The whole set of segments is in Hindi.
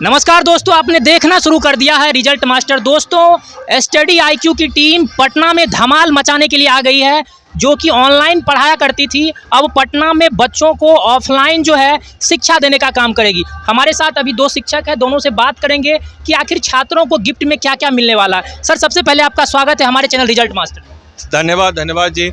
नमस्कार दोस्तों, आपने देखना शुरू कर दिया है रिजल्ट मास्टर। दोस्तों, स्टडी आईक्यू की टीम पटना में धमाल मचाने के लिए आ गई है। जो कि ऑनलाइन पढ़ाया करती थी, अब पटना में बच्चों को ऑफलाइन जो है शिक्षा देने का काम करेगी। हमारे साथ अभी दो शिक्षक हैं, दोनों से बात करेंगे कि आखिर छात्रों को गिफ्ट में क्या क्या मिलने वाला है। सर, सबसे पहले आपका स्वागत है हमारे चैनल रिजल्ट मास्टर। धन्यवाद जी।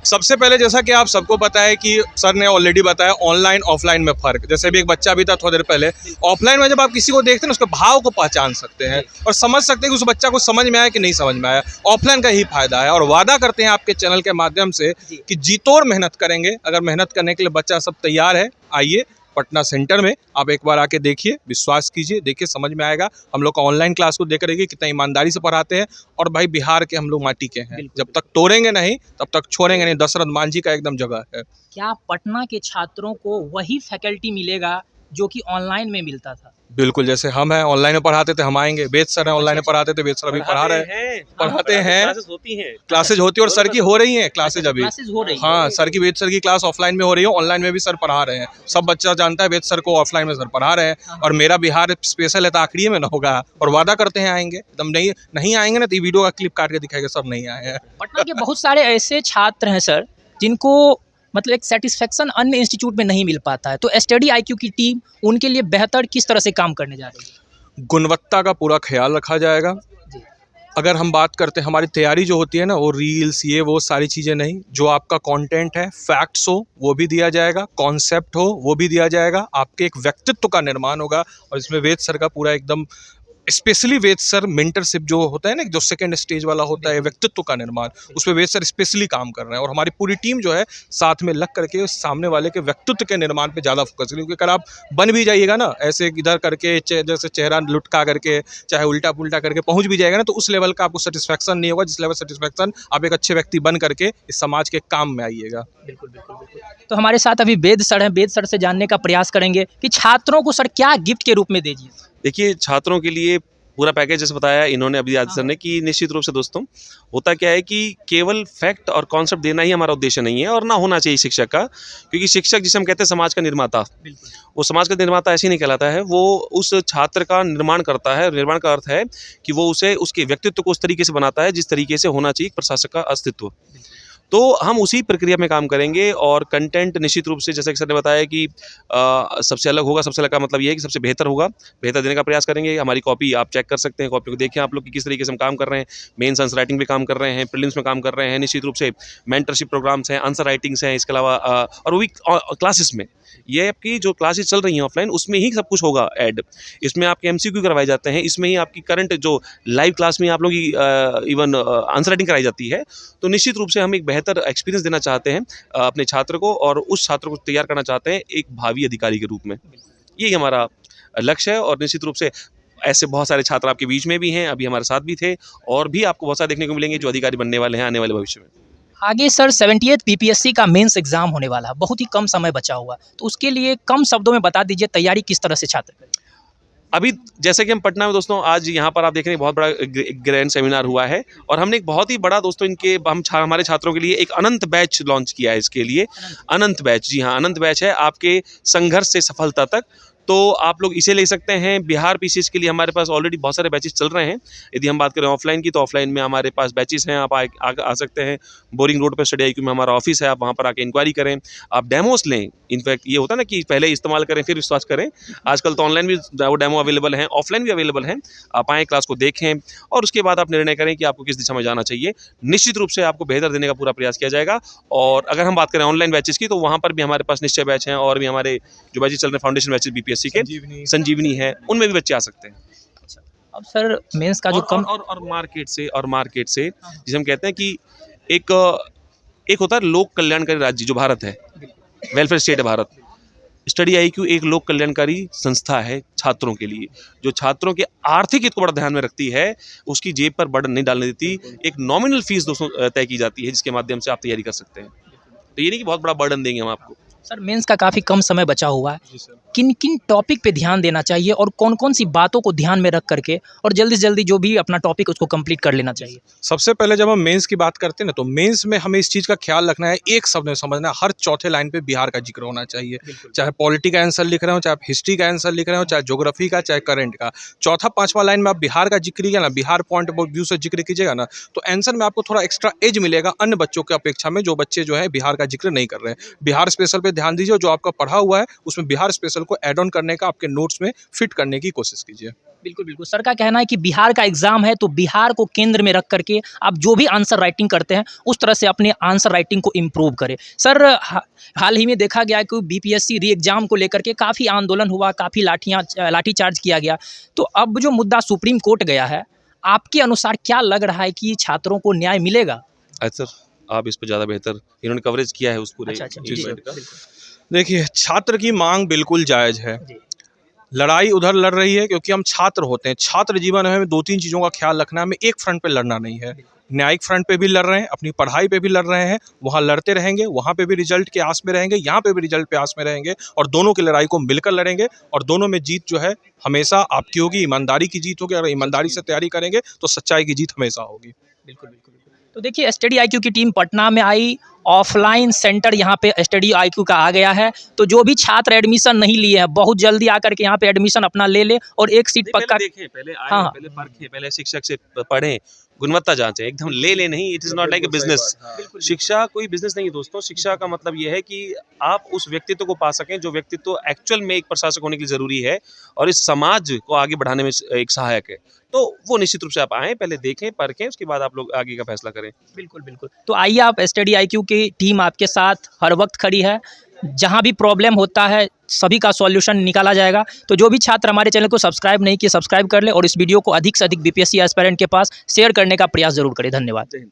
सबसे पहले जैसा कि आप सबको पता है कि सर ने ऑलरेडी बताया ऑनलाइन ऑफलाइन में फ़र्क। जैसे भी एक बच्चा भी था थोड़ी देर पहले, ऑफलाइन में जब आप किसी को देखते हैं ना, उसके भाव को पहचान सकते हैं और समझ सकते हैं कि उस बच्चा को समझ में आया कि नहीं समझ में आया। ऑफलाइन का ही फायदा है और वादा करते हैं आपके चैनल के माध्यम से कि जी तोड़ मेहनत करेंगे। अगर मेहनत करने के लिए बच्चा सब तैयार है, आइए पटना सेंटर में आप एक बार आके देखिए, विश्वास कीजिए, देखिए समझ में आएगा। हम लोग का ऑनलाइन क्लास को देख रही कितना ईमानदारी से पढ़ाते हैं और भाई बिहार के हम लोग माटी के हैं। जब तक तोड़ेंगे नहीं तब तक छोड़ेंगे नहीं। दशरथ मांझी का एकदम जगह है। क्या पटना के छात्रों को वही फैकल्टी मिलेगा जो कि ऑनलाइन में मिलता था? बिल्कुल, जैसे हम हैं ऑनलाइन में पढ़ाते थे, हम आएंगे। वेद सर हैं ऑनलाइन में पढ़ाते थे, वेद सर अभी पढ़ा रहे हैं, पढ़ाते हैं। क्लासेज होती है और सर की हो रही हैं क्लासेज अभी। हो रही है। हाँ, सर की वेद सर की क्लास ऑफलाइन में हो रही है, ऑनलाइन में भी सर पढ़ा रहे हैं। सब बच्चा जानता है वेद सर को ऑफलाइन में सर पढ़ा रहे हैं। और मेरा बिहार स्पेशल है तो आखिरी में ना होगा, और वादा करते हैं आएंगे। एकदम नहीं आएंगे ना तो ये वीडियो का क्लिप काट के दिखाएगा सब नहीं आए हैं। पटना के बहुत सारे ऐसे छात्र हैं सर, जिनको मतलब एक सेटिस्फेक्शन अन्य इंस्टीट्यूट में नहीं मिल पाता है, तो स्टडी आईक्यू की टीम उनके लिए बेहतर किस तरह से काम करने जा रही है? गुणवत्ता का पूरा ख्याल रखा जाएगा। अगर हम बात करते हैं हमारी तैयारी जो होती है ना, वो रील्स ये वो सारी चीज़ें नहीं, जो आपका कंटेंट है, फैक्ट्स हो वो भी दिया जाएगा, कॉन्सेप्ट हो वो भी दिया जाएगा, आपके एक व्यक्तित्व का निर्माण होगा। और इसमें वेद सर का पूरा एकदम स्पेशली वेद सर मेंटरशिप जो होता है ना, जो सेकंड स्टेज वाला होता है व्यक्तित्व का निर्माण, उसमें वेद सर स्पेशली काम कर रहे हैं। और हमारी पूरी टीम जो है साथ में लग करके सामने वाले के व्यक्तित्व के निर्माण पे ज़्यादा फोकस करें। क्योंकि अगर आप बन भी जाइएगा ना ऐसे इधर करके जैसे चेहरा लुटका करके, चाहे उल्टा पुल्टा करके पहुंच भी जाएगा ना, तो उस लेवल का आपको सेटिस्फैक्शन नहीं होगा जिस लेवल सेटिस्फैक्शन आप एक अच्छे व्यक्ति बन करके इस समाज के काम में आइएगा। बिल्कुल बिल्कुल बिल्कुल। तो हमारे साथ अभी वेद सर हैं, वेद सर से जानने का प्रयास करेंगे कि छात्रों को सर क्या गिफ्ट के रूप में दीजिए। देखिए, छात्रों के लिए पूरा पैकेज जैसे बताया इन्होंने अभी आदित्य सर ने, कि निश्चित रूप से दोस्तों होता क्या है कि केवल फैक्ट और कॉन्सेप्ट देना ही हमारा उद्देश्य नहीं है और ना होना चाहिए शिक्षक का। क्योंकि शिक्षक जिसे हम कहते हैं समाज का निर्माता, वो समाज का निर्माता ऐसे ही नहीं कहलाता है, वो उस छात्र का निर्माण करता है। निर्माण का अर्थ है कि वो उसे उसके व्यक्तित्व को उस तरीके से बनाता है जिस तरीके से होना चाहिए प्रशासक का अस्तित्व। तो हम उसी प्रक्रिया में काम करेंगे और कंटेंट निश्चित रूप से जैसे कि सर ने बताया कि सबसे अलग होगा। सबसे अलग का मतलब ये है कि सबसे बेहतर होगा, बेहतर देने का प्रयास करेंगे। हमारी कॉपी आप चेक कर सकते हैं, कॉपी को देखें आप लोग कि किस तरीके से हम काम कर रहे हैं। मेंस आंसर राइटिंग पे काम कर रहे हैं, प्रीलिम्स में काम कर रहे हैं, निश्चित रूप से मेंटरशिप प्रोग्राम्स हैं, आंसर राइटिंग्स हैं, इसके अलावा और वो भी क्लासेस में। ये आपकी जो क्लासेस चल रही हैं ऑफलाइन, उसमें ही सब कुछ होगा ऐड। इसमें आपके एमसीक्यू करवाए जाते हैं, इसमें ही आपकी करंट जो लाइव क्लास में आप लोग की इवन आंसर राइटिंग कराई जाती है। तो निश्चित रूप से हम एक बेहतर एक्सपीरियंस देना चाहते हैं अपने छात्र को, और उस छात्र को तैयार करना चाहते हैं एक भावी अधिकारी के रूप में। यही हमारा लक्ष्य है। और निश्चित रूप से ऐसे बहुत सारे छात्र आपके बीच में भी हैं, अभी हमारे साथ भी थे, और भी आपको बहुत सारे देखने को मिलेंगे जो अधिकारी बनने वाले हैं आने वाले भविष्य में। आगे सर 78th पीपीएससी का मेंस एग्जाम होने वाला है, बहुत ही कम समय बचा हुआ, तो उसके लिए कम शब्दों में बता दीजिए तैयारी किस तरह से छात्र करें। अभी जैसे कि हम पटना में दोस्तों आज यहाँ पर आप देख रहे हैं बहुत बड़ा ग्रैंड सेमिनार हुआ है, और हमने एक बहुत ही बड़ा दोस्तों हमारे छात्रों के लिए एक अनंत बैच लॉन्च किया है। इसके लिए अनंत बैच, जी हाँ, अनंत बैच है आपके संघर्ष से सफलता तक। तो आप लोग इसे ले सकते हैं। बिहार पीसीएस के लिए हमारे पास ऑलरेडी बहुत सारे बैचेस चल रहे हैं। यदि हम बात करें ऑफलाइन की, तो ऑफलाइन में हमारे पास बैचेस हैं, आप आ सकते हैं। बोरिंग रोड पर स्टडी आईक्यू में हमारा ऑफिस है, आप वहाँ पर आके इंक्वायरी करें, आप डेमोस लें। इनफैक्ट ये होता है ना कि पहले इस्तेमाल करें फिर विश्वास करें। आजकल तो ऑनलाइन भी वो डेमो अवेलेबल हैं, ऑफलाइन भी अवेलेबल हैं। आप आएँ, क्लास को देखें और उसके बाद आप निर्णय करें कि आपको किस दिशा में जाना चाहिए। निश्चित रूप से आपको बेहतर देने का पूरा प्रयास किया जाएगा। और अगर हम बात करें ऑनलाइन बैचेस की, तो वहाँ पर भी हमारे पास निश्चय बैच हैं, और भी हमारे जो बैचेस चल रहे हैं फाउंडेशन बैचेस बीपीएससी के, संजीवनी है, उनमें भी बच्चे आ सकते हैं। अब सर मेंस का जो और मार्केट से जिसे हम कहते हैं कि एक होता है लोक कल्याणकारी राज्य जो भारत है, वेलफेयर स्टेट है भारत। स्टडी आईक्यू एक लोक कल्याणकारी संस्था है छात्रों के लिए, जो छात्रों के आर्थिक हित को बड़ा ध्यान में रखती है, उसकी जेब पर बर्डन नहीं डालने देती। एक नॉमिनल फीस दोस्तों तय की जाती है जिसके माध्यम से आप तैयारी कर सकते हैं। तो ये नहीं कि बहुत बड़ा बर्डन देंगे हम आपको। सर मेंस का काफ़ी कम समय बचा हुआ है, जी सर। किन किन टॉपिक पे ध्यान देना चाहिए और कौन कौन सी बातों को ध्यान में रख करके और जल्दी से जल्दी जो भी अपना टॉपिक उसको कंप्लीट कर लेना चाहिए? सबसे पहले जब हम मेंस की बात करते हैं ना, तो मेंस में हमें इस चीज़ का ख्याल रखना है, एक शब्द में समझना है, हर चौथे लाइन पे बिहार का जिक्र होना चाहिए। चाहे पॉलिटी का आंसर लिख रहे हो, चाहे आप हिस्ट्री का आंसर लिख रहे हो, चाहे ज्योग्राफी का, चाहे करंट का। चौथा पांचवा लाइन में आप बिहार का जिक्र कीजिएगा ना, बिहार पॉइंट ऑफ व्यू से जिक्र कीजिएगा ना, तो आंसर में आपको थोड़ा एक्स्ट्रा एज मिलेगा अन्य बच्चों की अपेक्षा में, जो बच्चे जो है बिहार का जिक्र नहीं कर रहे हैं। बिहार स्पेशल पे ध्यान दीजिए, जो आपका पढ़ा हुआ है उसमें बिहार स्पेशल को ऐड ऑन करने का, आपके नोट्स में फिट करने की कोशिश कीजिए। बिल्कुल, बिल्कुल। सर का कहना है कि बिहार का एग्ज़ाम है, तो बिहार को केंद्र में रख करके आप जो भी आंसर राइटिंग करते हैं, उस तरह से अपने आंसर राइटिंग को इम्प्रूव करें। सर हाल ही में देखा गया कि बीपीएससी री एग्ज़ाम को लेकर के काफ़ी आंदोलन हुआ, काफ़ी लाठीचार्ज किया गया। तो अब जो मुद्दा सुप्रीम कोर्ट गया है, आपके अनुसार क्या लग रहा है कि छात्रों को न्याय मिलेगा? सर आप इस पर ज़्यादा बेहतर, इन्होंने कवरेज किया है उस पूरे अच्छा, जी, इवेंट का। बिल्कुल। देखिए, छात्र की मांग बिल्कुल जायज़ है। जी। लड़ाई उधर लड़ रही है क्योंकि हम छात्र होते हैं। छात्र जीवन में हमें 2-3 चीज़ों का ख्याल रखना है, हमें एक फ्रंट पे लड़ना नहीं है। न्यायिक फ्रंट पे भी लड़ रहे हैं, अपनी पढ़ाई पे भी लड़ रहे हैं, वहाँ लड़ते रहेंगे, वहाँ पे भी रिजल्ट की आस में रहेंगे, यहाँ पे भी रिजल्ट पे आस में रहेंगे, और दोनों की लड़ाई को मिलकर लड़ेंगे, और दोनों में जीत जो है हमेशा आपकी होगी, ईमानदारी की जीत होगी। अगर ईमानदारी से तैयारी करेंगे तो सच्चाई की जीत हमेशा होगी। बिल्कुल, बिल्कुल, बिल्कुल। तो देखिए स्टडी आईक्यू की टीम पटना में आई, ऑफलाइन सेंटर यहाँ पे स्टडी आईक्यू का आ गया है। तो जो भी छात्र एडमिशन नहीं लिए हैं, बहुत जल्दी आकर के यहाँ पे एडमिशन अपना ले ले और एक सीट पक्का। पहले देखें, पहले आए, हाँ, हाँ। पहले परखें, पहले शिक्षक से पढ़ें, गुणवत्ता जांचें, एकदम ले नहीं। It is not like a business. शिक्षा कोई बिजनेस नहीं है दोस्तों। शिक्षा का मतलब ये है कि आप उस व्यक्तित्व को पा सकें जो व्यक्तित्व एक्चुअल में एक प्रशासक होने के लिए ज़रूरी है और इस समाज को आगे बढ़ाने में एक सहायक है। तो वो निश्चित रूप से आप आएँ, पहले देखें, परखें, उसके बाद आप लोग आगे का फैसला करें। बिल्कुल, बिल्कुल। तो आइए, आप स्टडी आईक्यू की टीम आपके साथ हर वक्त खड़ी है। जहाँ भी प्रॉब्लम होता है, सभी का सॉल्यूशन निकाला जाएगा। तो जो भी छात्र हमारे चैनल को सब्सक्राइब नहीं किए, सब्सक्राइब कर लें और इस वीडियो को अधिक से अधिक बीपीएससी एस्पायरेंट के पास शेयर करने का प्रयास ज़रूर करें। धन्यवाद।